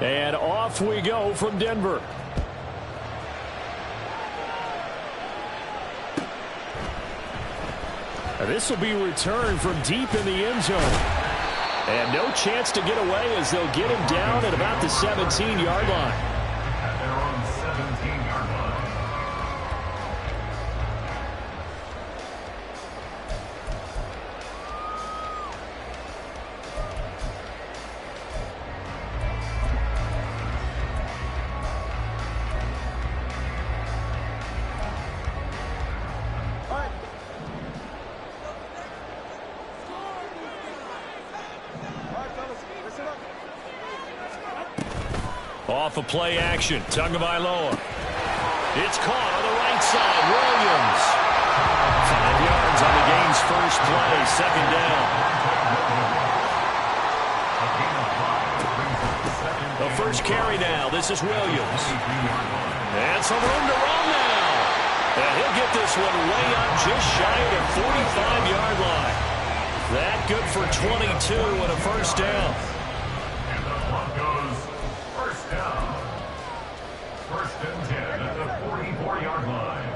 And off we go from Denver. This will be returned from deep in the end zone. And no chance to get away as they'll get him down at about the 17-yard line. At their own 17-yard line. Off of play action, Tagovailoa. It's caught on the right side, Williams. 5 yards on the game's first play, second down. The first carry now, this is Williams. And some room to run now. And he'll get this one way up just shy of the 45-yard line. That good for 22 and a first down. And the clock goes first down. First and 10 at the 44-yard line.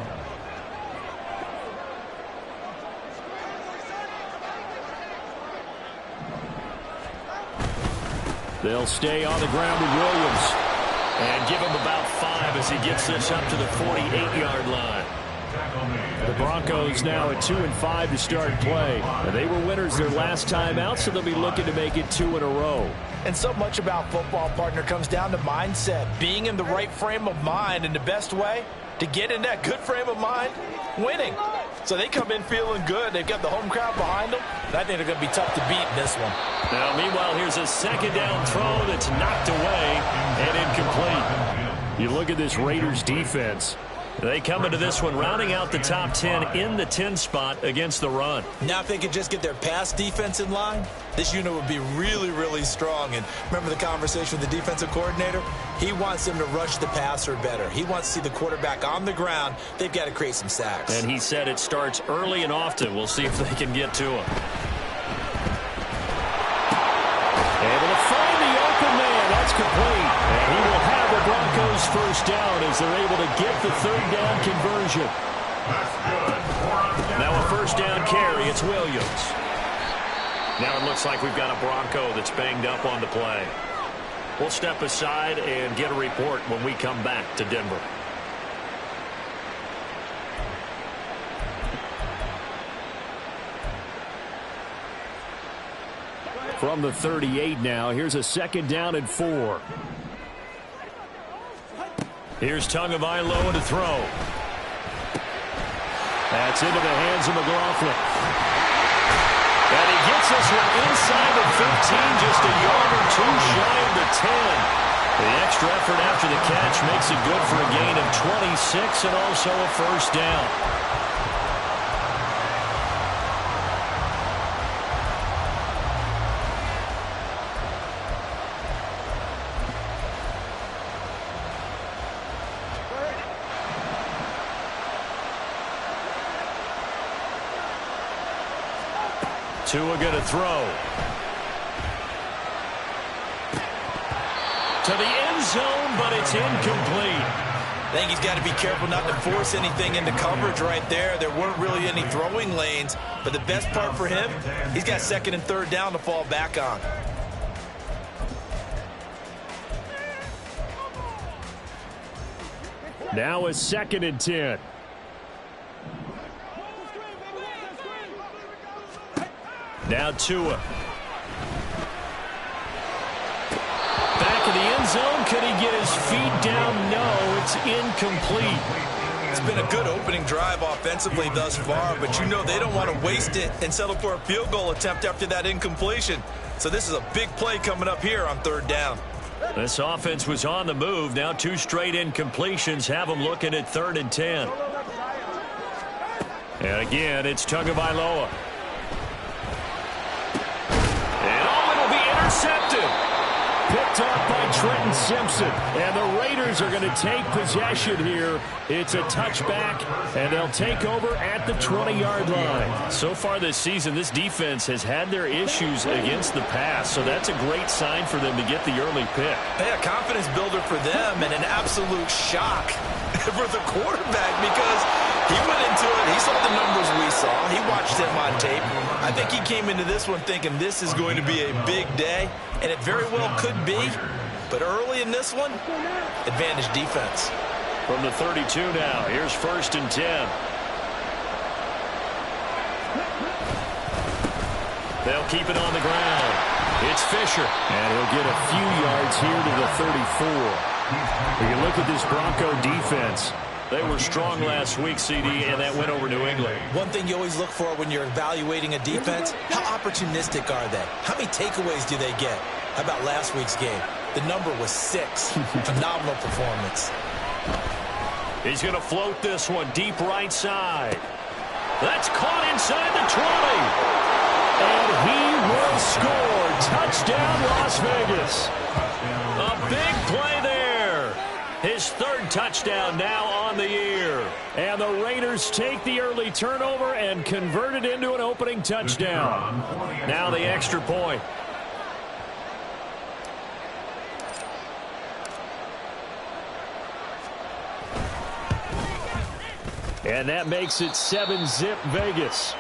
They'll stay on the ground with Williams and give him about 5 as he gets this up to the 48-yard line. The Broncos now at 2-5 to start play. And they were winners their last time out, so they'll be looking to make it 2 in a row. And so much about football, partner, comes down to mindset. Being in the right frame of mind, and the best way to get in that good frame of mind, winning. So they come in feeling good. They've got the home crowd behind them. I think they're going to be tough to beat in this one. Now, meanwhile, here's a second down throw that's knocked away and incomplete. You look at this Raiders defense. They come into this one rounding out the top 10 in the 10 spot against the run. Now if they could just get their pass defense in line, this unit would be really, really strong. And remember the conversation with the defensive coordinator? He wants them to rush the passer better. He wants to see the quarterback on the ground. They've got to create some sacks. And he said it starts early and often. We'll see if they can get to him. Able to find the open man. That's complete. And he will have the Broncos first down as they're able to get the third down conversion. Now a first down carry. It's Williams. Now it looks like we've got a Bronco that's banged up on the play. We'll step aside and get a report when we come back to Denver. From the 38 now, here's a second down and 4. Here's Tagovailoa to throw. That's into the hands of McLaughlin. And he gets this one inside the 15, just a yard or two shy of the 10. The extra effort after the catch makes it good for a gain of 26 and also a first down. Tua going to throw. To the end zone, but it's incomplete. I think he's got to be careful not to force anything into coverage right there. There weren't really any throwing lanes, but the best part for him, he's got second and third down to fall back on. Now a second and 10. Now Tua. Back in the end zone. Could he get his feet down? No, it's incomplete. It's been a good opening drive offensively thus far, but you know they don't want to waste it and settle for a field goal attempt after that incompletion. So this is a big play coming up here on third down. This offense was on the move. Now 2 straight incompletions have them looking at third and 10. And again, it's Tagovailoa. And oh, it'll be intercepted. picked up by Trenton Simpson. And the Raiders are going to take possession here. It's a touchback, and they'll take over at the 20-yard line. So far this season, this defense has had their issues against the pass, so that's a great sign for them to get the early pick. Yeah, a confidence builder for them and an absolute shock for the quarterback because he went into it. He saw the numbers we saw. He watched them on tape. I think he came into this one thinking this is going to be a big day, and it very well could be. But early in this one, advantage defense. From the 32 now, here's 1st and 10. They'll keep it on the ground. It's Fisher. And he'll get a few yards here to the 34. When you look at this Bronco defense, they were strong last week, CD, and that went over New England. One thing you always look for when you're evaluating a defense, how opportunistic are they? How many takeaways do they get? How about last week's game? The number was 6. Phenomenal performance. He's going to float this one deep right side. That's caught inside the 20. And he will score. Touchdown, Las Vegas. A big play there. His 3rd touchdown now on the year. And the Raiders take the early turnover and convert it into an opening touchdown. Now the extra point. And that makes it 7-zip Vegas.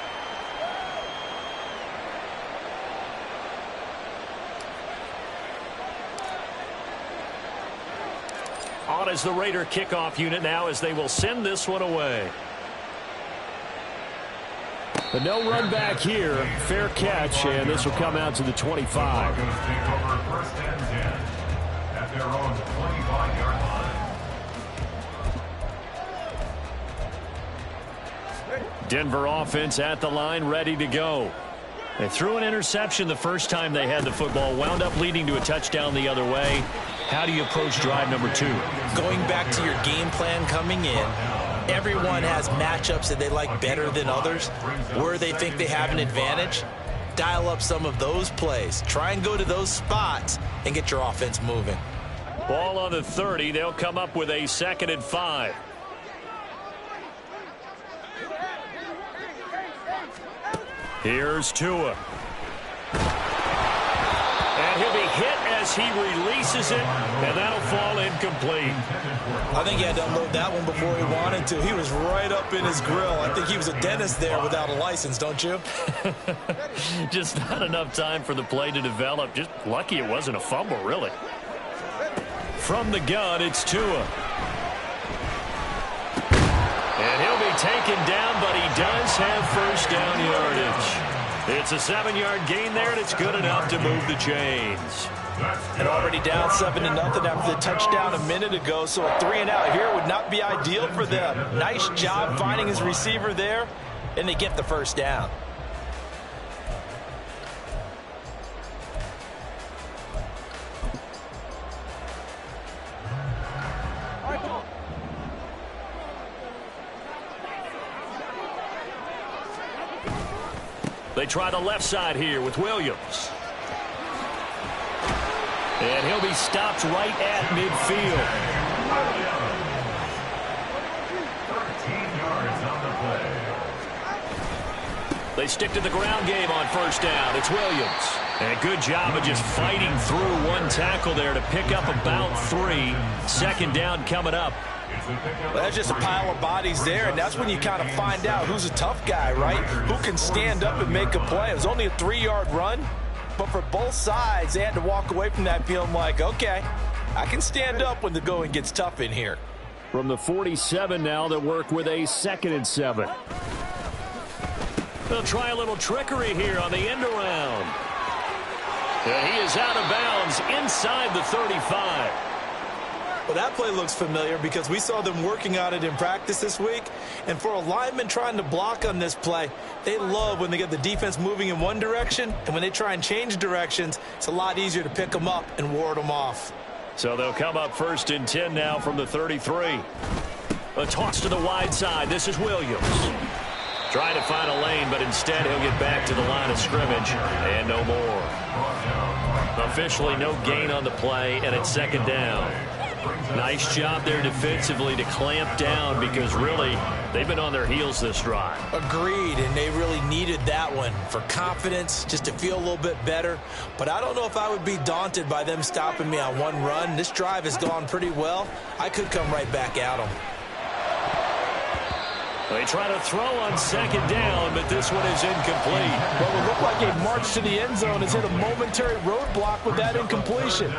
On as the Raider kickoff unit now as they will send this one away. But no run back here. Fair catch, and this will come out to the 25. Take over 1st and 10 at their own 25-yard line. Denver offense at the line, ready to go. They threw an interception the first time they had the football, wound up leading to a touchdown the other way. How do you approach drive number 2? Going back to your game plan coming in, everyone has matchups that they like better than others. Where they think they have an advantage, dial up some of those plays. Try and go to those spots and get your offense moving. Ball on the 30. They'll come up with a 2nd and 5. Here's Tua. And he'll be hit as he releases it, and that'll fall incomplete. I think he had to unload that one before he wanted to. He was right up in his grill. I think he was a dentist there without a license, don't you? Just not enough time for the play to develop. Just lucky it wasn't a fumble, really. From the gun, it's Tua. And he'll be taken down, but he does have 1st down yardage. It's a 7-yard gain there, and it's good enough to move the chains. And already down 7-0 after the touchdown a minute ago, so a 3-and-out here would not be ideal for them. Nice job finding his receiver there, and they get the 1st down. They try the left side here with Williams. And he'll be stopped right at midfield. 13 yards on the play. They stick to the ground game on 1st down. It's Williams. And a good job of just fighting through one tackle there to pick up about 3. 2nd down coming up. Well, that's just a pile of bodies there, and that's when you kind of find out who's a tough guy, right? Who can stand up and make a play. It was only a 3-yard run, but for both sides, they had to walk away from that feeling like, okay, I can stand up when the going gets tough in here. From the 47 now, they'll work with a 2nd and 7. They'll try a little trickery here on the end around. And he is out of bounds inside the 35. Well, that play looks familiar because we saw them working on it in practice this week. And for a lineman trying to block on this play, they love when they get the defense moving in one direction. And when they try and change directions, it's a lot easier to pick them up and ward them off. So they'll come up 1st and 10 now from the 33. A toss to the wide side. This is Williams. Trying to find a lane, but instead he'll get back to the line of scrimmage and no more. Officially no gain on the play, and it's second down. Nice job there defensively to clamp down because really they've been on their heels this drive. Agreed, and they really needed that one for confidence, just to feel a little bit better. But I don't know if I would be daunted by them stopping me on one run. This drive has gone pretty well. I could come right back at them. They try to throw on second down, but this one is incomplete. Well, it looked like a march to the end zone has hit a momentary roadblock with that incompletion.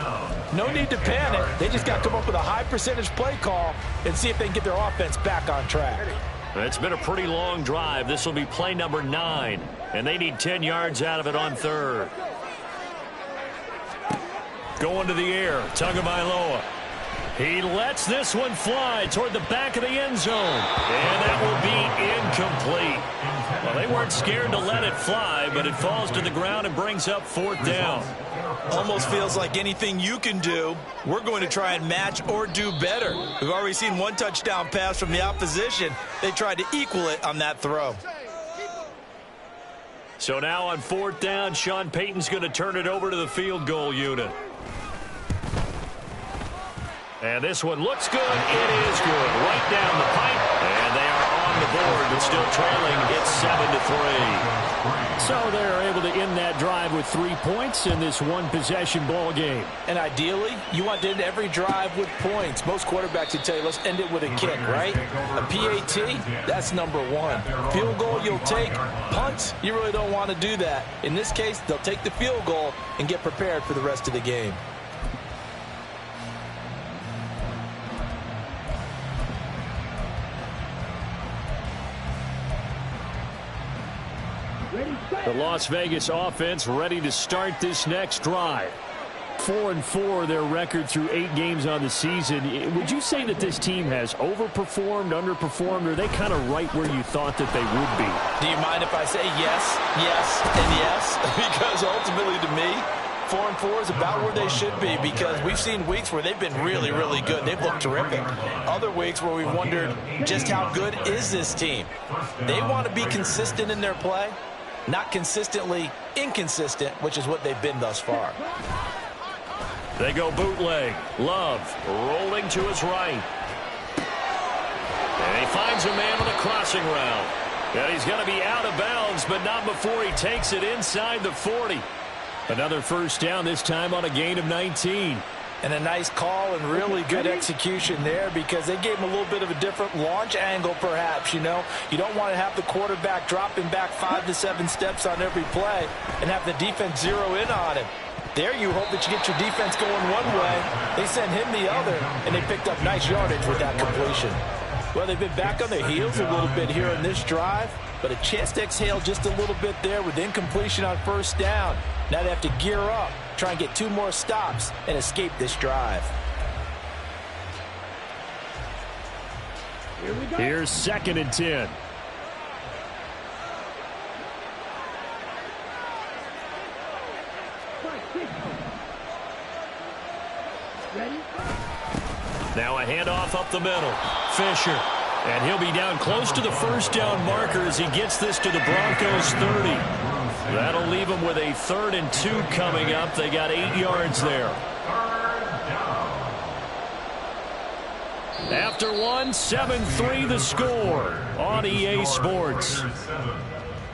No need to panic. They just got to come up with a high percentage play call and see if they can get their offense back on track. It's been a pretty long drive. This will be play number 9, and they need 10 yards out of it on third. Going to the air, Tagovailoa. He lets this one fly toward the back of the end zone. And that will be incomplete. Well, they weren't scared to let it fly, but it falls to the ground and brings up fourth down. Almost feels like anything you can do, we're going to try and match or do better. We've already seen one touchdown pass from the opposition. They tried to equal it on that throw. So now on fourth down, Sean Payton's going to turn it over to the field goal unit. And this one looks good. It is good. Right down the pipe. And they are on the board, but still trailing. It's 7-3. So they're able to end that drive with 3 points in this one-possession ball game. And ideally, you want to end every drive with points. Most quarterbacks would tell you, let's end it with a kick, right? A PAT, that's number 1. Field goal, you'll take. Punts, you really don't want to do that. In this case, they'll take the field goal and get prepared for the rest of the game. The Las Vegas offense ready to start this next drive. 4-4 their record through 8 games on the season. Would you say that this team has overperformed, underperformed, or are they kind of right where you thought that they would be? Do you mind if I say yes, yes, and yes? Because ultimately to me, 4-4 is about where they should be, because we've seen weeks where they've been really, really good. They've looked terrific. Other weeks where we've wondered just how good is this team. They want to be consistent in their play, not consistently inconsistent, which is what they've been thus far. They go bootleg. Love rolling to his right. And he finds a man with a crossing route. And he's going to be out of bounds, but not before he takes it inside the 40. Another first down, this time on a gain of 19. And a nice call and really good execution there, because they gave him a little bit of a different launch angle perhaps, you know. You don't want to have the quarterback dropping back 5 to 7 steps on every play and have the defense zero in on him. There you hope that you get your defense going one way. They sent him the other, and they picked up nice yardage with that completion. Well, they've been back on their heels a little bit here in this drive, but a chance to exhale just a little bit there with incompletion on first down. Now they have to gear up, try and get 2 more stops and escape this drive. Here's 2nd and 10. Now a handoff up the middle. Fisher. And he'll be down close to the first down marker as he gets this to the Broncos 30. That'll leave him with a 3rd and 2 coming up. They got 8 yards there. After one, 7-3 the score on EA Sports.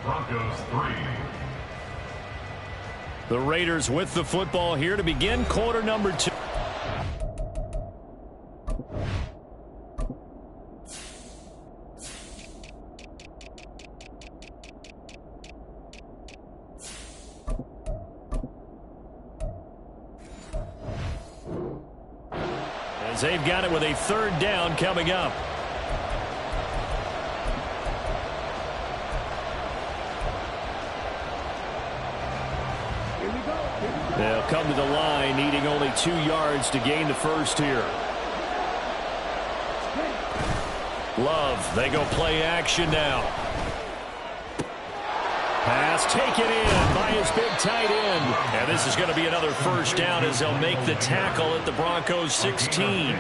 Broncos 3. The Raiders with the football here to begin quarter number 2. As they've got it with a 3rd down coming up. They'll come to the line, needing only 2 yards to gain the first here. Love, they go play action now. Pass taken in by his big tight end. And this is going to be another first down as they'll make the tackle at the Broncos 16.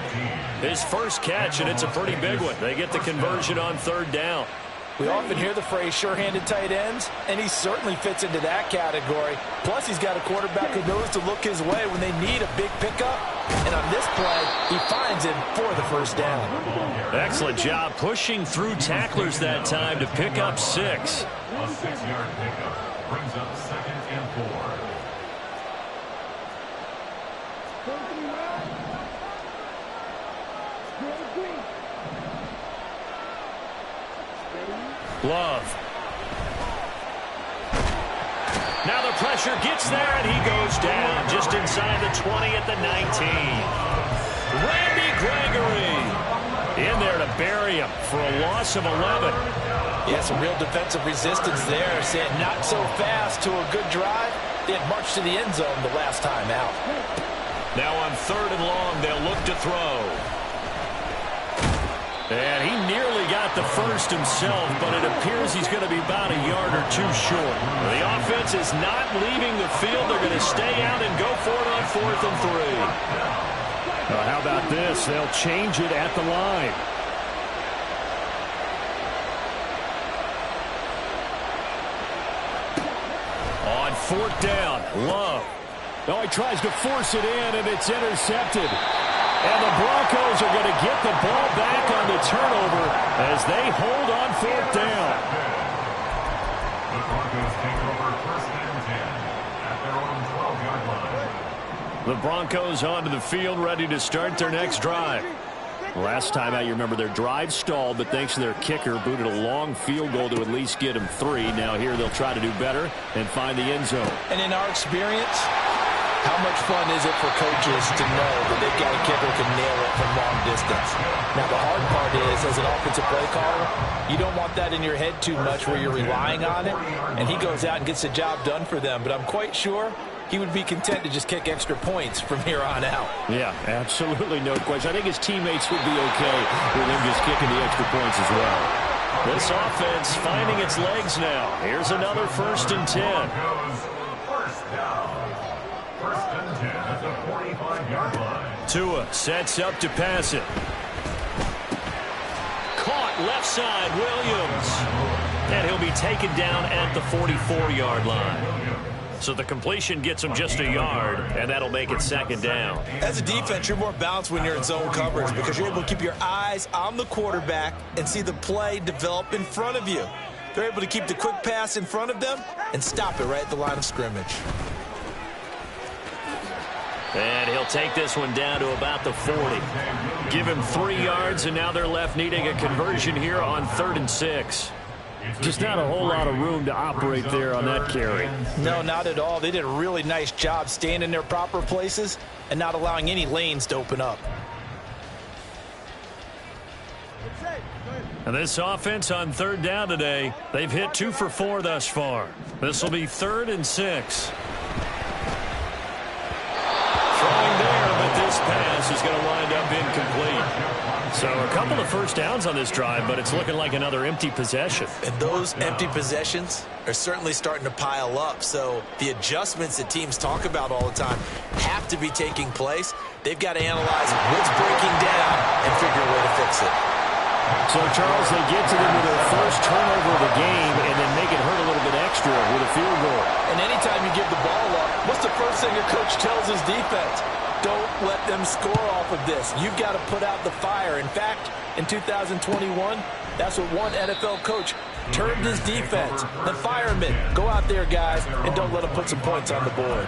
His first catch, and it's a pretty big one. They get the conversion on 3rd down. We often hear the phrase sure-handed tight ends, and he certainly fits into that category. Plus, he's got a quarterback who knows to look his way when they need a big pickup. And on this play, he finds him for the first down. Excellent job pushing through tacklers that time to pick up 6. A 6-yard pickup brings up 2nd and 4. Love. Now the pressure gets there, and he goes down just inside the 20 at the 19. Randy Gregory in there to bury him for a loss of 11. Yeah, some real defensive resistance there. Saying not so fast to a good drive. They had marched to the end zone the last time out. Now on 3rd and long, they'll look to throw. And he nearly got the first himself, but it appears he's going to be about a yard or 2 short. The offense is not leaving the field. They're going to stay out and go for it on 4th and 3. How about this? They'll change it at the line. On 4th down, Love. No, he tries to force it in, and it's intercepted. And the Broncos are going to get the ball back on the turnover as they hold on 4th down. The Broncos take over 1st and 10 at their own 12-yard line. The Broncos onto the field, ready to start their next drive. Last time out, you remember their drive stalled, but thanks to their kicker, booted a long field goal to at least get them 3. Now here they'll try to do better and find the end zone. And in our experience, how much fun is it for coaches to know that they've got a kicker who can nail it from long distance? Now, the hard part is, as an offensive play caller, you don't want that in your head too much where you're relying on it, and he goes out and gets the job done for them. But I'm quite sure he would be content to just kick extra points from here on out. Yeah, absolutely no question. I think his teammates would be okay with him just kicking the extra points as well. This offense finding its legs now. Here's another 1st and 10. First down. 1st and 10 at the 45-yard line. Tua sets up to pass it. Caught left side, Williams. And he'll be taken down at the 44-yard line. So the completion gets him just a yard, and that'll make it 2nd down. As a defense, you're more balanced when you're in zone coverage because you're able to keep your eyes on the quarterback and see the play develop in front of you. They're able to keep the quick pass in front of them and stop it right at the line of scrimmage. And he'll take this one down to about the 40. Give him 3 yards, and now they're left needing a conversion here on 3rd and 6. Just not a whole lot of room to operate there on that carry. No, not at all. They did a really nice job staying in their proper places and not allowing any lanes to open up. And this offense on 3rd down today, they've hit 2 for 4 thus far. This will be 3rd and 6. Throwing there, but this pass is going to wind up incomplete. So a couple of first downs on this drive, but it's looking like another empty possession. And those empty possessions are certainly starting to pile up. So the adjustments that teams talk about all the time have to be taking place. They've got to analyze what's breaking down and figure a way to fix it. So, Charles, they get to them with their first turnover of the game and then make it hurt a little bit extra with a field goal. And anytime you give the ball up, what's the first thing a coach tells his defense? Don't let them score off of this. You've got to put out the fire. In fact, in 2021, that's what one NFL coach termed his defense. The firemen. Go out there, guys, and don't let them put some points on the board.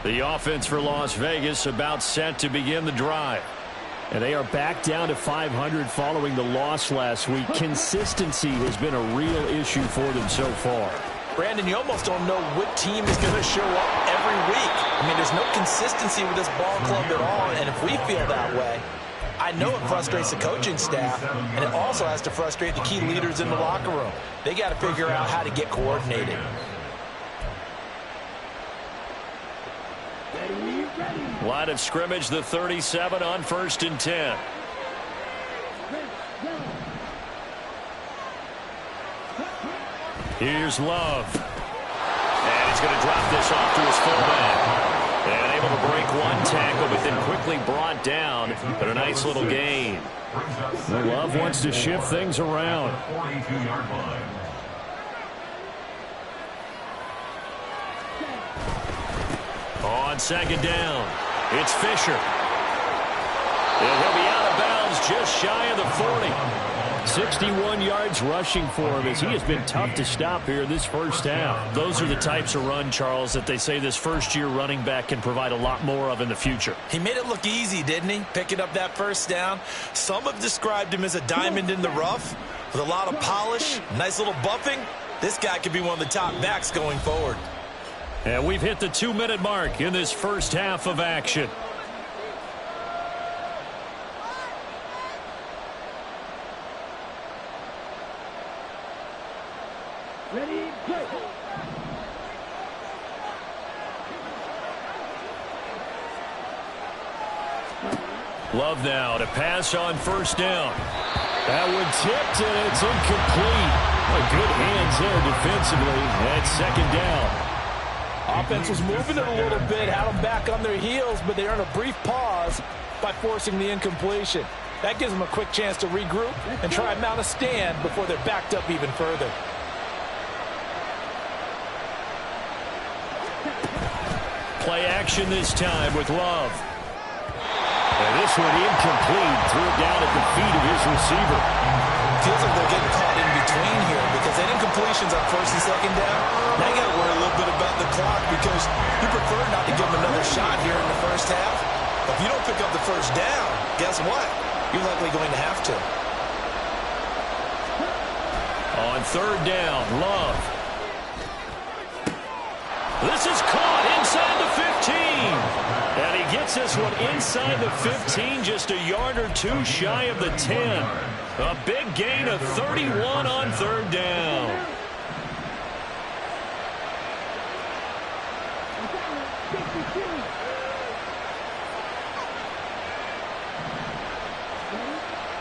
The offense for Las Vegas about set to begin the drive. And they are back down to 500 following the loss last week. Consistency has been a real issue for them so far. Brandon, you almost don't know what team is going to show up every week. I mean, there's no consistency with this ball club at all, and if we feel that way, I know it frustrates the coaching staff, and it also has to frustrate the key leaders in the locker room. They got to figure out how to get coordinated. Line of scrimmage, the 37 on 1st and 10. Here's Love. And he's going to drop this off to his fullback. And able to break one tackle, but then quickly brought down. But a nice little gain. Love wants to shift things around. 42-yard line. On second down, it's Fisher. And he'll be out of bounds just shy of the 40. 61 yards rushing for him as he has been tough to stop here this first half. Those are the types of run, Charles, that they say this first-year running back can provide a lot more of in the future. He made it look easy, didn't he? Picking up that first down. Some have described him as a diamond in the rough with a lot of polish, nice little buffing. This guy could be one of the top backs going forward. And we've hit the 2-minute mark in this first half of action. Ready, go. Love now to pass on first down. That one tipped, and it's incomplete. Good hands there defensively at second down. Offense was moving it a little bit, had them back on their heels, but they earned a brief pause by forcing the incompletion. That gives them a quick chance to regroup and try and mount a stand before they're backed up even further. Play action this time with Love. And this one incomplete. Threw it down at the feet of his receiver. Feels like they're getting caught in between here because that incompletion's on first and second down. Now you got to worry a little bit about the clock because you prefer not to give them another shot here in the first half. But if you don't pick up the first down, guess what? You're likely going to have to. On third down, Love. This is caught inside the 15. And he gets this one inside the 15, just a yard or two shy of the 10. A big gain of 31 on third down.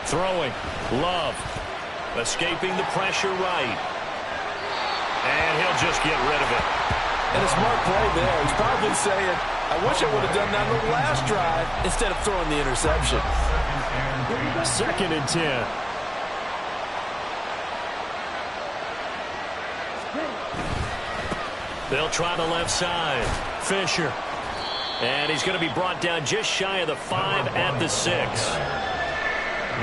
Throwing. Love. Escaping the pressure right. And he'll just get rid of it. And a smart play there. He's probably saying, I wish I would have done that on the last drive instead of throwing the interception. Second and 10. They'll try the left side. Fisher. And he's going to be brought down just shy of the 5 at the 6.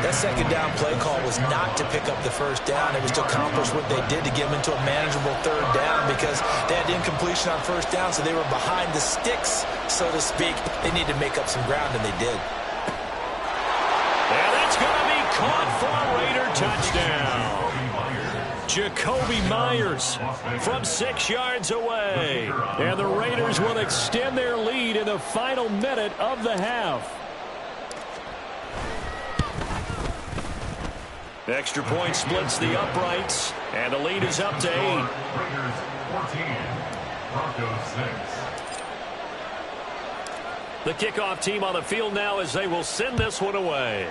That second down play call was not to pick up the first down. It was to accomplish what they did to get them into a manageable third down because they had incompletion on first down, so they were behind the sticks, so to speak. They needed to make up some ground, and they did. And that's going to be caught for a Raider touchdown. Jakobi Meyers from 6 yards away. And the Raiders will extend their lead in the final minute of the half. Extra point splits the uprights, and the lead is up to 8. Raiders 14, Broncos 6. The kickoff team on the field now as they will send this one away.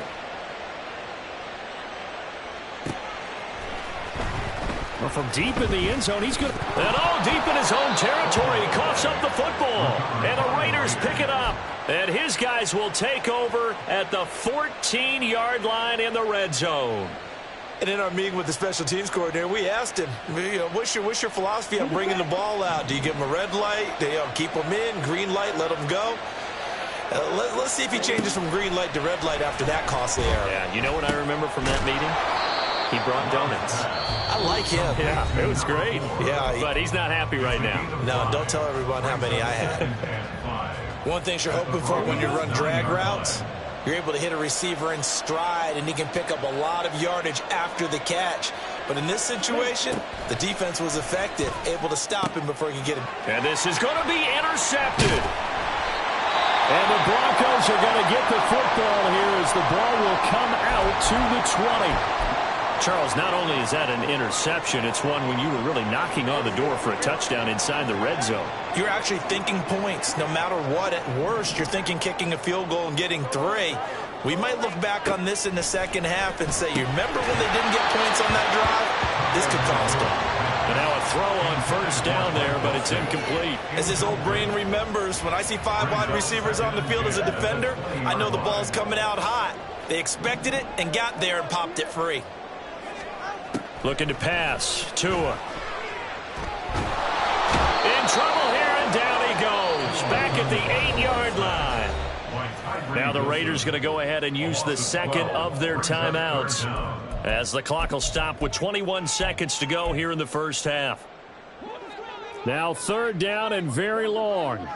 Well, from deep in the end zone, he's going to... And all deep in his own territory, he coughs up the football. And the Raiders pick it up. And his guys will take over at the 14-yard line in the red zone. And in our meeting with the special teams coordinator, we asked him, what's your philosophy on bringing the ball out? Do you give them a red light? Do you keep them in? Green light, let them go? Let's see if he changes from green light to red light after that costly error. Yeah, you know what I remember from that meeting? He brought donuts. I like him. Yeah, it was great. Yeah, but he's not happy right now. No, don't tell everyone how many I had. One thing you're hoping for when you run drag routes, you're able to hit a receiver in stride, and he can pick up a lot of yardage after the catch. But in this situation, the defense was effective, able to stop him before he could get him. And this is going to be intercepted. And the Broncos are going to get the football here as the ball will come out to the 20. Charles, not only is that an interception, it's one when you were really knocking on the door for a touchdown inside the red zone. You're actually thinking points. No matter what, at worst, you're thinking kicking a field goal and getting 3. We might look back on this in the second half and say, you remember when they didn't get points on that drive? This could cost them. And now a throw on first down there, but it's incomplete. As his old brain remembers, when I see 5 wide receivers on the field as a defender, I know the ball's coming out hot. They expected it and got there and popped it free. Looking to pass. Tua. In trouble here, and down he goes. Back at the 8-yard line. Now the Raiders going to go ahead and use the second of their timeouts, as the clock will stop with 21 seconds to go here in the first half. Now 3rd down and very long.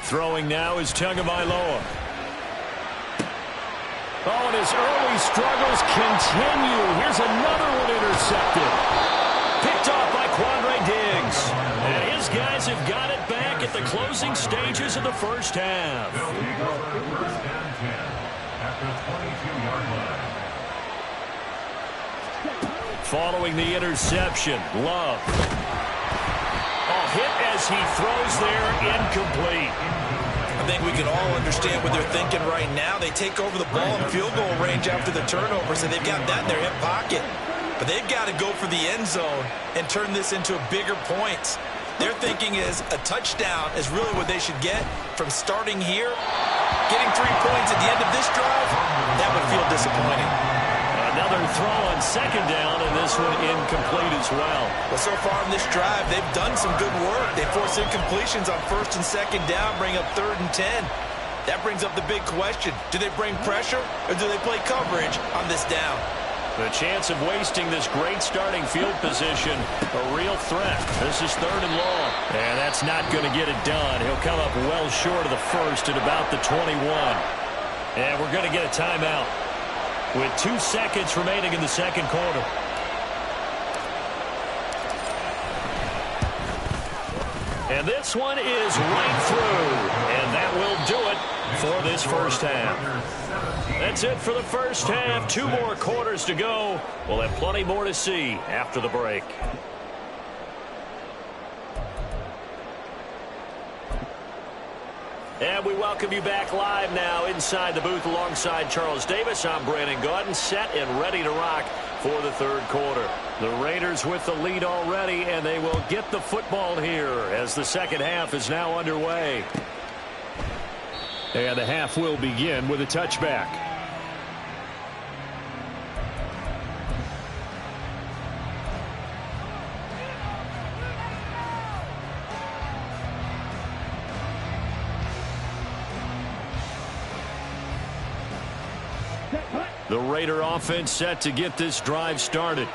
Throwing now is Tagovailoa. Oh, and his early struggles continue. Here's another one intercepted. Picked off by Quandre Diggs. And his guys have got it back at the closing stages of the first half. First and 10 at the 22-yard line. Following the interception, Love. A hit as he throws there, incomplete. I think we can all understand what they're thinking right now. They take over the ball in field goal range after the turnover, so they've got that in their hip pocket. But they've got to go for the end zone and turn this into a bigger points. Their thinking is a touchdown is really what they should get from starting here. Getting 3 points at the end of this drive, that would feel disappointing. Another throw on second down, and this one incomplete as well. Well, so far in this drive, they've done some good work. They force incompletions on 1st and 2nd down, bring up 3rd and 10. That brings up the big question. Do they bring pressure, or do they play coverage on this down? The chance of wasting this great starting field position, a real threat. This is 3rd and long. And that's not going to get it done. He'll come up well short of the first at about the 21. And we're going to get a timeout with 2 seconds remaining in the second quarter. And this one is right through. And that will do it for this first half. That's it for the first half. 2 more quarters to go. We'll have plenty more to see after the break. And we welcome you back live now inside the booth alongside Charles Davis. I'm Brandon Gaudin, set and ready to rock for the 3rd quarter. The Raiders with the lead already, and they will get the football here as the second half is now underway. And the half will begin with a touchback. The Raider offense set to get this drive started.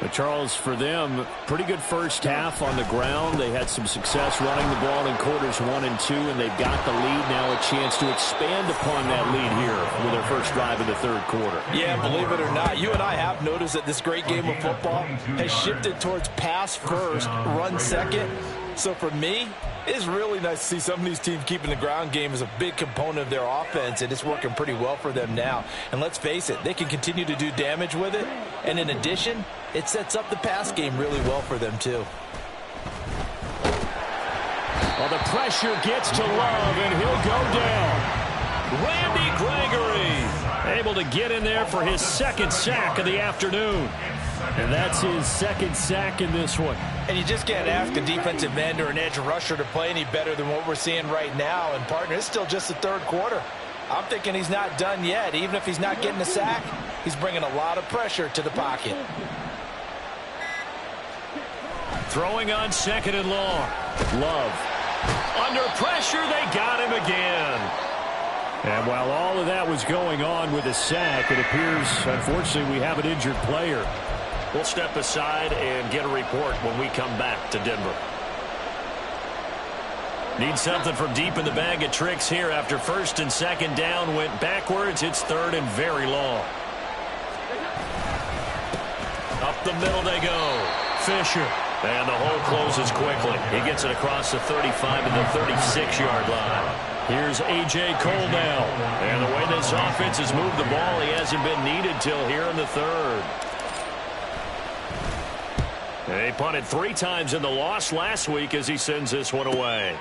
But Charles, for them, pretty good first half on the ground. They had some success running the ball in quarters 1 and 2, and they've got the lead. Now a chance to expand upon that lead here with their first drive in the 3rd quarter. Yeah, believe it or not, you and I have noticed that this great game of football has shifted towards pass first, run second. So for me, it's really nice to see some of these teams keeping the ground game as a big component of their offense, and it's working pretty well for them now. And let's face it, they can continue to do damage with it. And in addition, it sets up the pass game really well for them, too. Well, the pressure gets to Love, and he'll go down. Randy Gregory able to get in there for his 2nd sack of the afternoon. And that's his 2nd sack in this one. And you just can't ask a defensive end or an edge rusher to play any better than what we're seeing right now. And, partner, it's still just the 3rd quarter. I'm thinking he's not done yet. Even if he's not getting a sack, he's bringing a lot of pressure to the pocket. Throwing on 2nd and long. Love. Under pressure, they got him again. And while all of that was going on with a sack, it appears, unfortunately, we have an injured player. We'll step aside and get a report when we come back to Denver. Need something from deep in the bag of tricks here after 1st and 2nd down went backwards. It's 3rd and very long. Up the middle they go. Fisher. And the hole closes quickly. He gets it across the 35 and the 36-yard line. Here's A.J. Cole now. And the way this offense has moved the ball, he hasn't been needed till here in the 3rd. And he punted 3 times in the loss last week as he sends this one away.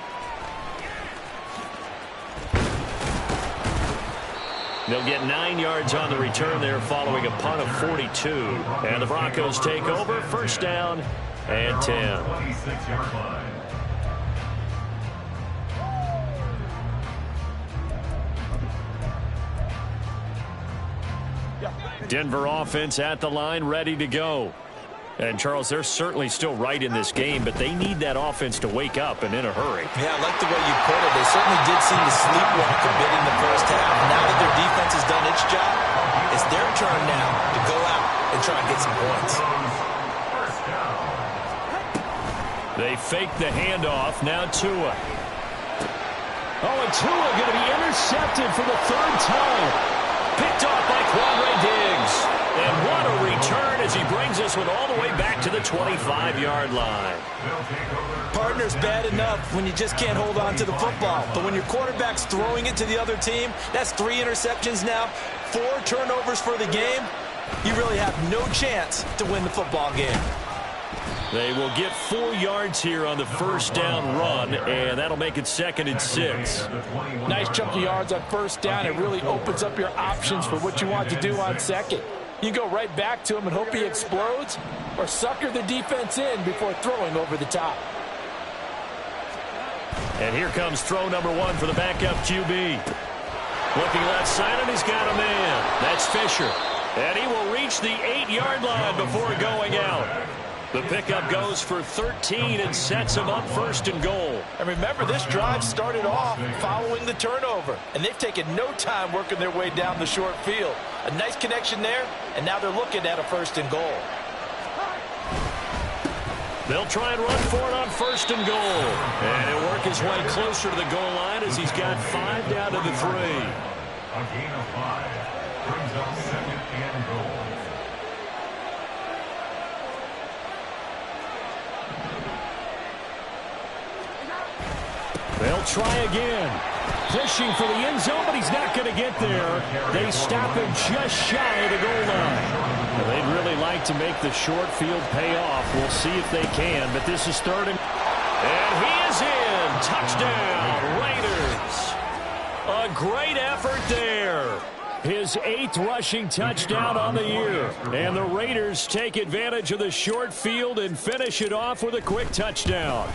They'll get 9 yards on the return there following a punt of 42. And the Broncos take over, first down and 10. 26-yard line. Denver offense at the line, ready to go. And, Charles, they're certainly still right in this game, but they need that offense to wake up and in a hurry. Yeah, I like the way you put it. They certainly did seem to sleepwalk a bit in the first half. Now that their defense has done its job, it's their turn now to go out and try and get some points. They fake the handoff. Now Tua. Oh, and Tua going to be intercepted for the 3rd time. Picked off by Quandre Diggs. And what a return as he brings this one all the way back to the 25-yard line. Partner's bad enough when you just can't hold on to the football. But when your quarterback's throwing it to the other team, that's 3 interceptions now, 4 turnovers for the game. You really have no chance to win the football game. They will get 4 yards here on the first down run, and that'll make it 2nd and 6. Nice chunk of yards on first down. It really opens up your options for what you want to do on second. You go right back to him and hope he explodes, or sucker the defense in before throwing over the top. And here comes throw number 1 for the backup QB. Looking left side, and he's got a man. That's Fisher. And he will reach the 8-yard line before going out. The pickup goes for 13 and sets him up 1st and goal. And remember, this drive started off following the turnover, and they've taken no time working their way down the short field. A nice connection there, and now they're looking at a 1st and goal. They'll try and run for it on 1st and goal. And he'll work his way closer to the goal line as he's got 5 down to the 3. A gain of 5 brings up 2nd and goal. They'll try again. Pushing for the end zone, but he's not going to get there. They stop him just shy of the goal line. Well, they'd really like to make the short field pay off. We'll see if they can, but this is 3rd and... And he is in. Touchdown, Raiders. A great effort there. His 8th rushing touchdown on the year. And the Raiders take advantage of the short field and finish it off with a quick touchdown.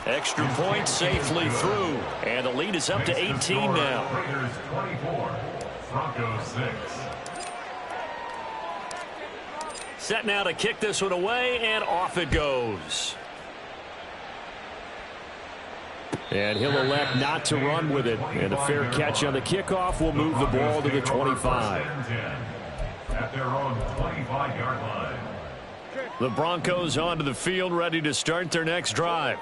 Extra point safely through. And the lead is up to 18 now. Raiders 24, Broncos 6. Set now to kick this one away, and off it goes. And he'll elect not to run with it. And a fair catch on the kickoff will move the ball to the 25. At their own 25-yard line. The Broncos onto the field, ready to start their next drive.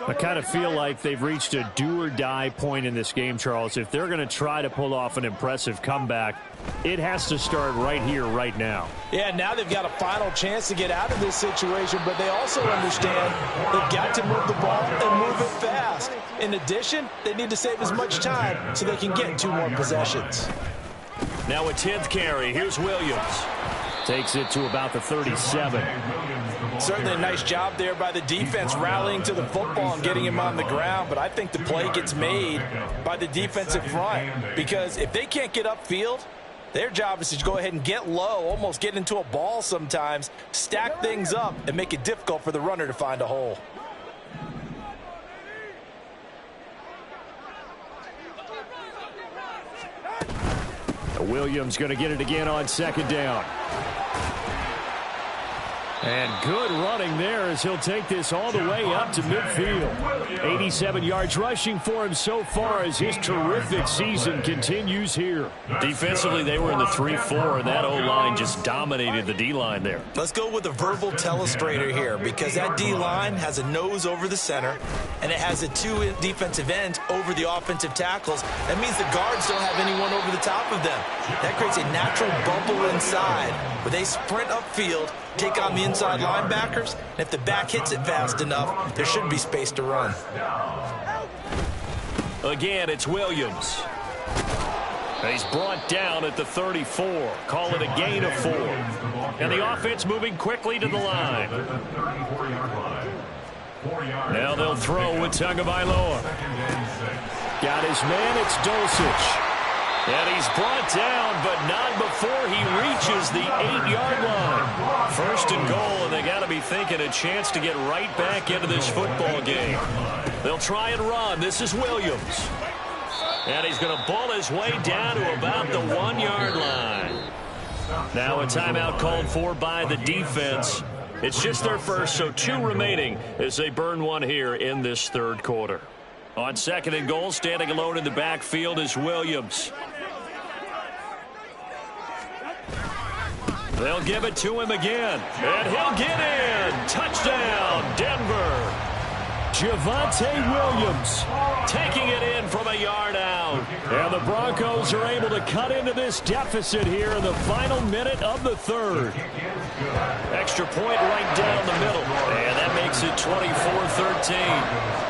I kind of feel like they've reached a do-or-die point in this game, Charles. If they're going to try to pull off an impressive comeback, it has to start right here, right now. Yeah, now they've got a final chance to get out of this situation, but they also understand they've got to move the ball and move it fast. In addition, they need to save as much time so they can get 2 more possessions. Now a 10th carry. Here's Williams. Takes it to about the 37. Certainly a nice job there by the defense rallying to the football and getting him on the ground, but I think the play gets made by the defensive front, because if they can't get upfield, their job is to go ahead and get low, almost get into a ball sometimes, stack things up, and make it difficult for the runner to find a hole. Williams going to get it again on 2nd down. And good running there as he'll take this all the way up to midfield. 87 yards rushing for him so far as his terrific season continues here. Defensively, they were in the 3-4, and that O-line just dominated the D-line there. Let's go with a verbal telestrator here, because that D-line has a nose over the center, and it has a 2 defensive ends over the offensive tackles. That means the guards don't have anyone over the top of them. That creates a natural bubble inside where they sprint upfield, take on the inside linebackers, and if the back hits it fast enough, there should be space to run. Again, it's Williams. He's brought down at the 34. Call it a gain of 4. And the offense moving quickly to the line. Now they'll throw with Tagovailoa. Got his man, it's Dulcich. And he's brought down, but not before he reaches the 8-yard line. First and goal, and they got to be thinking a chance to get right back into this football game. They'll try and run. This is Williams. And he's going to ball his way down to about the 1-yard line. Now a timeout called for by the defense. It's just their first, so 2 remaining as they burn one here in this third quarter. On second and goal, standing alone in the backfield is Williams. They'll give it to him again, and he'll get in. Touchdown, Denver. Javonte Williams taking it in from a yard out. And the Broncos are able to cut into this deficit here in the final minute of the third. Extra point right down the middle, and that makes it 24-13.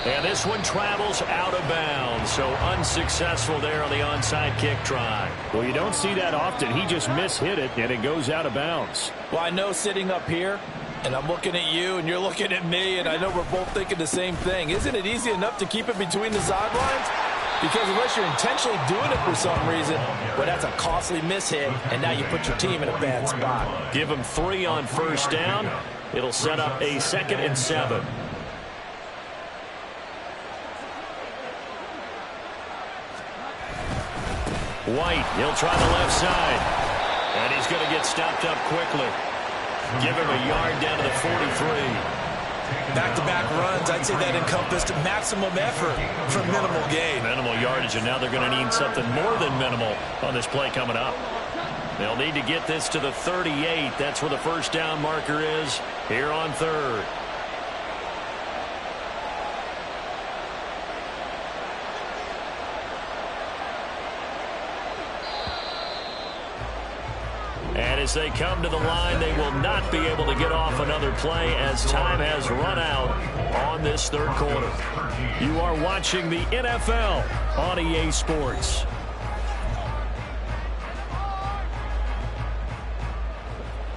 And this one travels out of bounds, so unsuccessful there on the onside kick try. Well, you don't see that often. He just mishit it, and it goes out of bounds. Well, I know sitting up here, and I'm looking at you, and you're looking at me, and I know we're both thinking the same thing. Isn't it easy enough to keep it between the sidelines? Because unless you're intentionally doing it for some reason, well, that's a costly mishit, and now you put your team in a bad spot. Give him 3 on first down. It'll set up a 2nd and 7. White, he'll try the left side. And he's going to get stopped up quickly. Give him a yard down to the 43. Back-to-back runs, I'd say that encompassed maximum effort for minimal gain. Minimal yardage, and now they're going to need something more than minimal on this play coming up. They'll need to get this to the 38. That's where the first down marker is here on third. And as they come to the line, they will not be able to get off another play as time has run out on this third quarter. You are watching the NFL on EA Sports.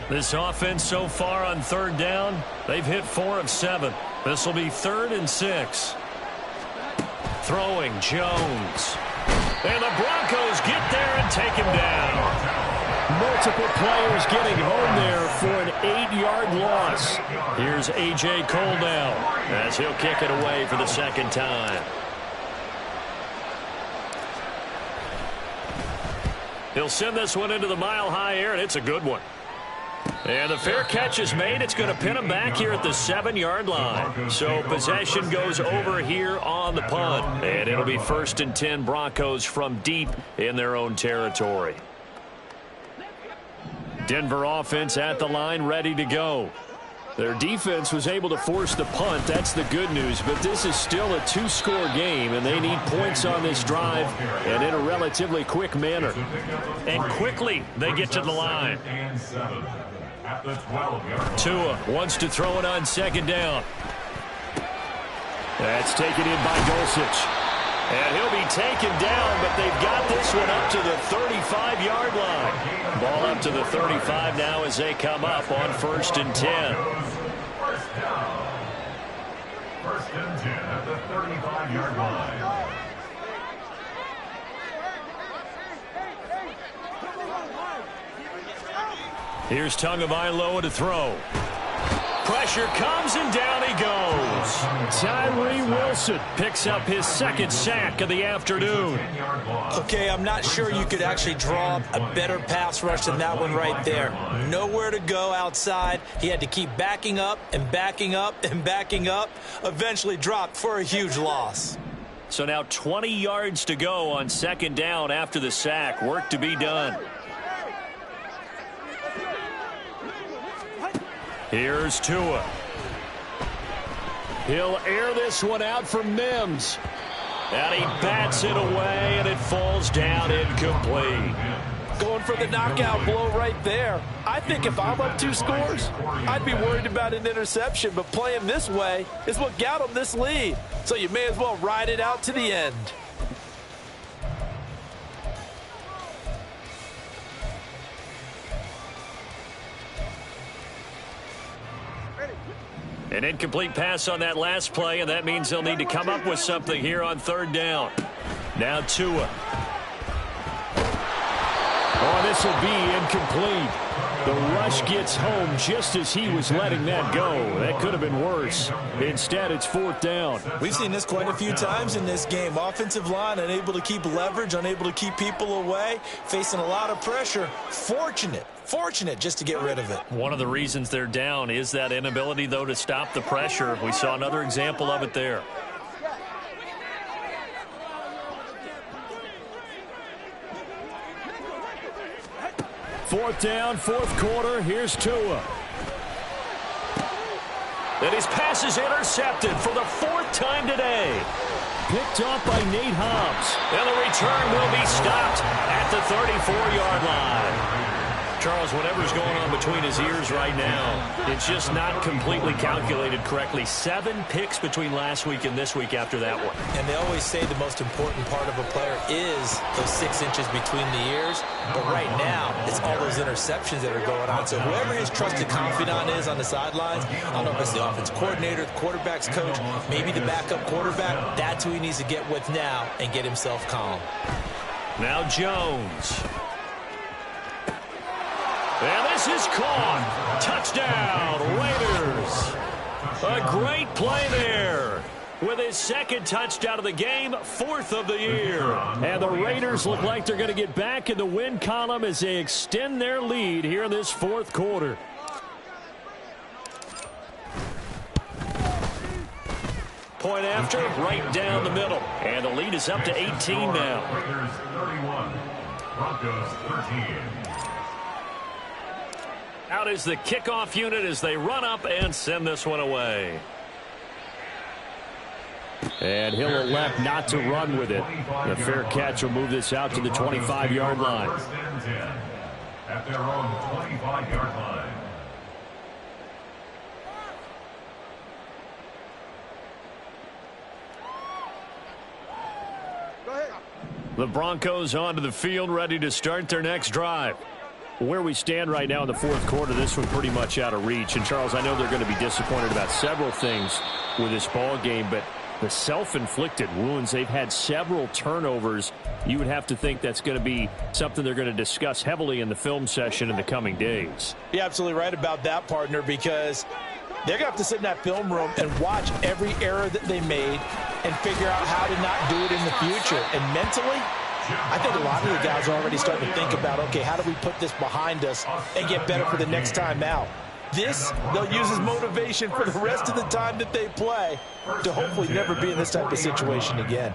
This offense so far on third down, they've hit 4 of 7. This will be 3rd and 6. Throwing Jones. And the Broncos get there and take him down. Multiple players getting home there for an 8-yard loss. Here's A.J. Cole now as he'll kick it away for the second time. He'll send this one into the mile-high air, and it's a good one. And the fair catch is made. It's going to pin him back here at the 7-yard line. So possession goes over here on the punt. And it'll be 1st and 10 Broncos from deep in their own territory. Denver offense at the line, ready to go. Their defense was able to force the punt. That's the good news. But this is still a 2-score game, and they need points on this drive and in a relatively quick manner. And quickly they get to the line. Tua wants to throw it on second down. That's taken in by Dulcich. And he'll be taken down, but they've got this one up to the 35-yard line. Ball up to the 35 now as they come up on 1st and 10. First down. 1st and 10 at the 35-yard line. Here's Tagovailoa to throw. Pressure comes, and down he goes. Tyree Wilson picks up his 2nd sack of the afternoon. Okay, I'm not sure you could actually draw up a better pass rush than that one right there. Nowhere to go outside. He had to keep backing up and backing up and backing up. Eventually dropped for a huge loss. So now 20 yards to go on 2nd down after the sack. Work to be done. Here's Tua. He'll air this one out for Mims. And he bats it away, and it falls down incomplete. going for the knockout blow right there. I think if I'm up 2 scores, I'd be worried about an interception, but playing this way is what got them this lead. So you may as well ride it out to the end. An incomplete pass on that last play, and that means they'll need to come up with something here on 3rd down. Now Tua. Oh, this will be incomplete. The rush gets home just as he was letting that go. That could have been worse. Instead, it's 4th down. We've seen this quite a few times in this game. Offensive line unable to keep leverage, unable to keep people away, facing a lot of pressure. Fortunate just to get rid of it. One of the reasons they're down is that inability, though, to stop the pressure. We saw another example of it there. Fourth down, 4th quarter. Here's Tua. And his pass is intercepted for the 4th time today. Picked off by Nate Hobbs. And the return will be stopped at the 34-yard line. Charles, whatever's going on between his ears right now, it's just not completely calculated correctly. 7 picks between last week and this week after that one. And they always say the most important part of a player is those 6 inches between the ears. But right now, it's all those interceptions that are going on. So whoever his trusted confidant is on the sidelines, I don't know if it's the offense coordinator, the quarterback's coach, maybe the backup quarterback, that's who he needs to get with now and get himself calm. Now Jones. And this is caught. Touchdown, Raiders. A great play there. With his 2nd touchdown of the game, 4th of the year. And the Raiders look like they're going to get back in the win column as they extend their lead here in this 4th quarter. Point after, right down the middle. And the lead is up to 18 now. Raiders 31, Broncos 13. Out is the kickoff unit as they run up and send this one away. And he'll elect not to run with it. The fair catch will move this out to the 25-yard line. 1st and 10 at their own 25-yard line. The Broncos onto the field, ready to start their next drive. Where we stand right now in the 4th quarter, this one pretty much out of reach. And, Charles, I know they're going to be disappointed about several things with this ball game, but the self-inflicted wounds, they've had several turnovers. You would have to think that's going to be something they're going to discuss heavily in the film session in the coming days. You're absolutely right about that, partner, because they're going to have to sit in that film room and watch every error that they made and figure out how to not do it in the future. And mentally, I think a lot of the guys are already starting to think about, okay, how do we put this behind us and get better for the next time out? This, they'll use as motivation for the rest of the time that they play to hopefully never be in this type of situation again.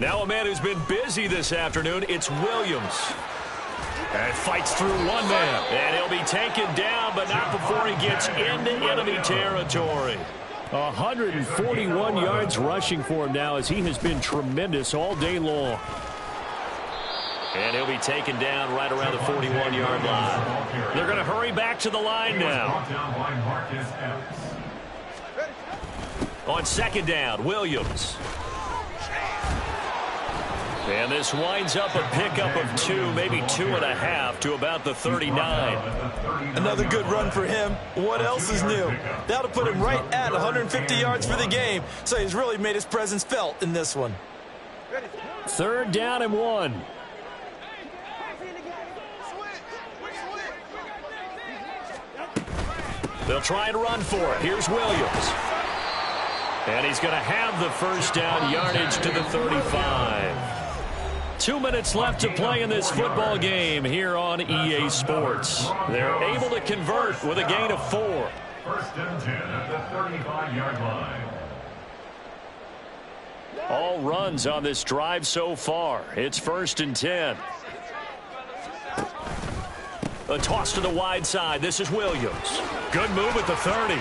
Now a man who's been busy this afternoon, it's Williams. And fights through one man. And he'll be taken down, but not before he gets into enemy territory. 141 yards rushing for him now as he has been tremendous all day long. And he'll be taken down right around the 41-yard line. They're going to hurry back to the line now. On 2nd down, Williams. And this winds up a pickup of 2, maybe 2.5 to about the 39. Another good run for him. What else is new? That'll put him right at 150 yards for the game. So he's really made his presence felt in this one. 3rd down and 1. They'll try and run for it. Here's Williams. And he's going to have the 1st down, yardage to the 35. 2 minutes left to play in this football game here on EA Sports. They're able to convert with a gain of 4. 1st and 10 at the 35-yard line. All runs on this drive so far. It's 1st and 10. A toss to the wide side. This is Williams. Good move at the 30.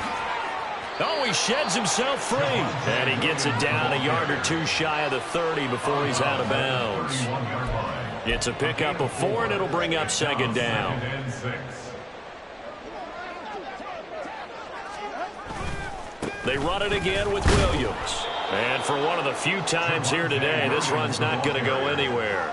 Oh, he sheds himself free. And he gets it down a yard or two shy of the 30 before he's out of bounds. It's a pickup of 4, and it'll bring up second down. They run it again with Williams. And for one of the few times here today, this run's not going to go anywhere.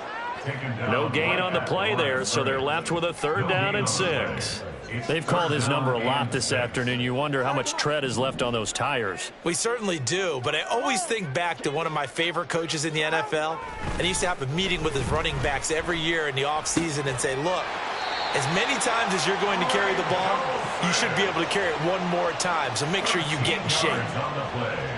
No gain on the play there, so they're left with a 3rd down and 6. They've called his number a lot this afternoon. You wonder how much tread is left on those tires. We certainly do, but I always think back to one of my favorite coaches in the NFL. And he used to have a meeting with his running backs every year in the offseason and say, look, as many times as you're going to carry the ball, you should be able to carry it one more time, so make sure you get in shape.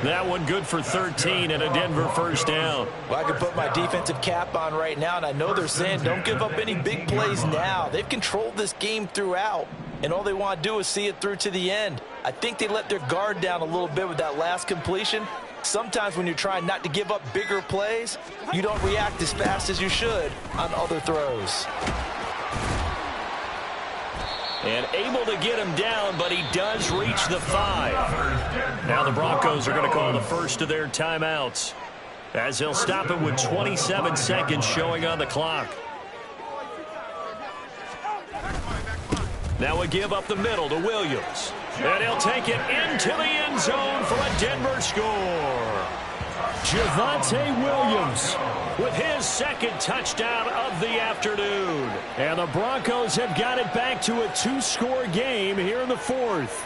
That one good for 13 and a Denver 1st down. Well, I can put my defensive cap on right now, and I know they're saying don't give up any big plays now. They've controlled this game throughout, and all they want to do is see it through to the end. I think they let their guard down a little bit with that last completion. Sometimes when you're trying not to give up bigger plays, you don't react as fast as you should on other throws. And able to get him down, but he does reach the 5. Now the Broncos are going to call the first of their timeouts, as they'll stop it with 27 seconds showing on the clock. Now a give up the middle to Williams. And he'll take it into the end zone for a Denver score. Javonte Williams with his 2nd touchdown of the afternoon. And the Broncos have got it back to a 2-score game here in the 4th.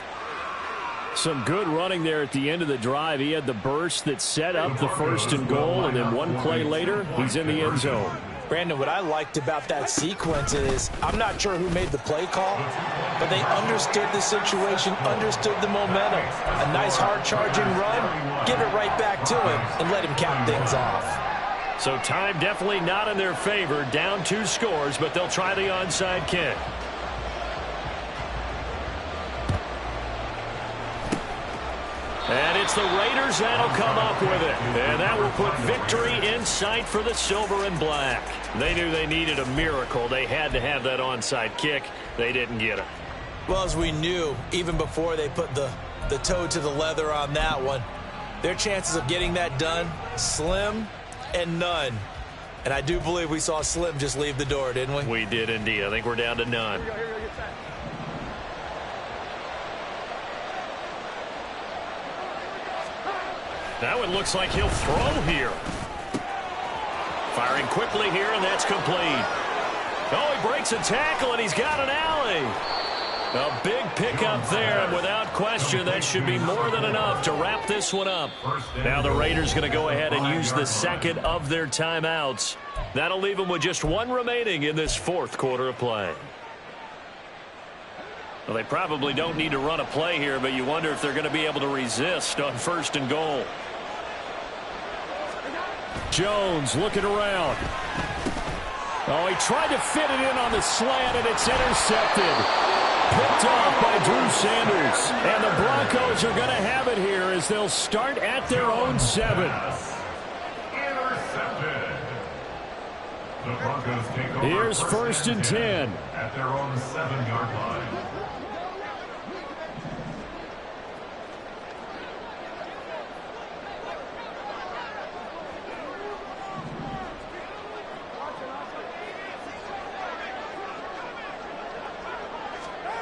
Some good running there at the end of the drive. He had the burst that set up the 1st and goal, and then one play later, he's in the end zone. Brandon, what I liked about that sequence is I'm not sure who made the play call, but they understood the situation, understood the momentum. A nice hard-charging run, give it right back to him, and let him cap things off. So time definitely not in their favor. Down 2 scores, but they'll try the onside kick. And it's the Raiders that'll come up with it. And that will put victory in sight for the silver and black. They knew they needed a miracle. They had to have that onside kick. They didn't get it. Well, as we knew, even before they put the toe to the leather on that one, their chances of getting that done, slim and none. And I do believe we saw Slim just leave the door, didn't we? We did indeed. I think we're down to none. Now it looks like he'll throw here. Firing quickly here, and that's complete. Oh, he breaks a tackle, and he's got an alley. A big pickup there, and without question, that should be more than enough to wrap this one up. Now the Raiders going to go ahead and use the 2nd of their timeouts. That'll leave them with just 1 remaining in this 4th quarter of play. Well, they probably don't need to run a play here, but you wonder if they're going to be able to resist on 1st and goal. Jones looking around. Oh, he tried to fit it in on the slant, and it's intercepted. Picked off by Drew Sanders. And the Broncos are going to have it here as they'll start at their own 7. Intercepted. The Broncos take over. Here's 1st and 10. At their own 7-yard line.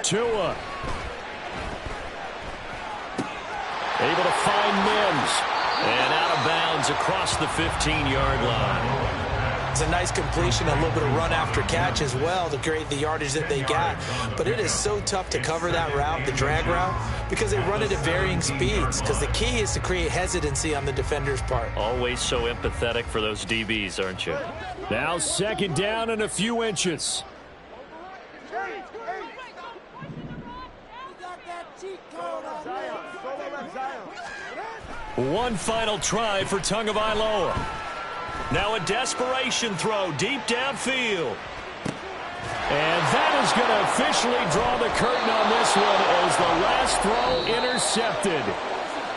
Tua. Able to find Mims. And out of bounds across the 15-yard line. It's a nice completion, a little bit of run after catch as well to create the yardage that they got. But it is so tough to cover that route, the drag route, because they run it at varying speeds. Because the key is to create hesitancy on the defender's part. Always so empathetic for those DBs, aren't you? Now 2nd down and a few inches. One final try for Tagovailoa. Now a desperation throw deep downfield. And that is going to officially draw the curtain on this one as the last throw intercepted.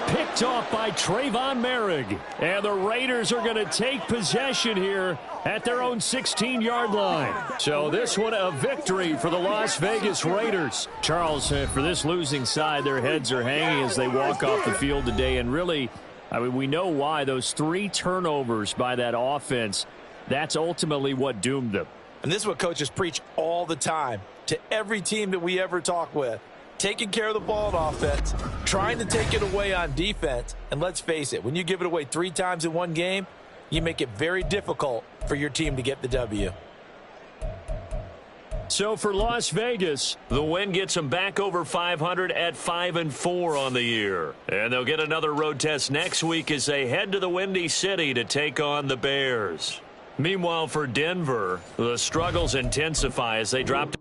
Picked off by Trayvon Merrick. And the Raiders are going to take possession here at their own 16-yard line. So this one a victory for the Las Vegas Raiders. Charles, for this losing side, their heads are hanging as they walk off the field today. And really, I mean, we know why. Those 3 turnovers by that offense, that's ultimately what doomed them. And this is what coaches preach all the time to every team that we ever talk with. Taking care of the ball on offense, trying to take it away on defense. And let's face it, when you give it away 3 times in one game, you make it very difficult for your team to get the W. So for Las Vegas, the win gets them back over 500 at 5-4 on the year. And they'll get another road test next week as they head to the Windy City to take on the Bears. Meanwhile, for Denver, the struggles intensify as they drop